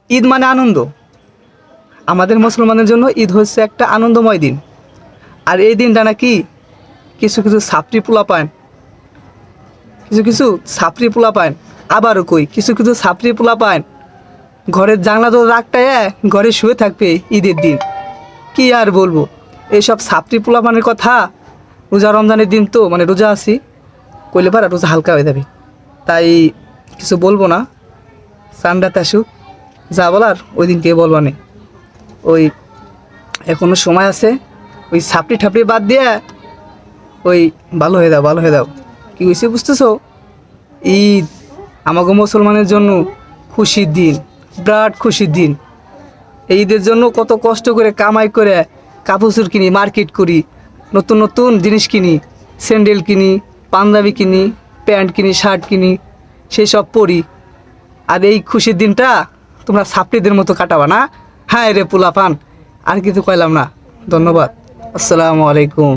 ঈদ মানে আনন্দ। আমাদের মুসলমানের জন্য ঈদ হচ্ছে একটা আনন্দময় দিন। আর এই দিনটা নাকি কিছু কিছু ছাত্রী পোলা পায়, কিছু কিছু ছাত্রী পোলা পায়, আবারও কই কিছু কিছু ছাত্রী পোলা পায় ঘরের জানলা তো রাখটায় ঘরে শুয়ে থাকবে ঈদের দিন। কি আর বলবো এইসব ছাত্রী পোলাপানের কথা। রোজা রমজানের দিন তো মানে রোজা আছি, কইলে পারা রোজা হালকা হয়ে যাবে, তাই কিছু বলবো না। সানডাতে আসুক, যা বলার ওই দিনকে বলবা নে। ওই এখনো সময় আছে, ওই ছাপড়ি ঠাপড়ি বাদ দিয়ে ওই ভালো হয়ে দাও, ভালো হয়ে দাও। কি হয়েছে বুঝতেছো? ঈদ আমাকে মুসলমানের জন্য খুশির দিন, বিরাট খুশির দিন। এই ঈদের জন্য কত কষ্ট করে কামাই করে কাপড় কিনি, মার্কেট করি, নতুন নতুন জিনিস কিনি, স্যান্ডেল কিনি, পাঞ্জাবি কিনি, প্যান্ট কিনি, শার্ট কিনি, সেই সব পরি। আর এই খুশির দিনটা তোমরা ছাত্রীদের মতো কাটাবা না। হ্যাঁ রে পোলাপান, আর কিছু কইলাম না। ধন্যবাদ। আসসালামু আলাইকুম।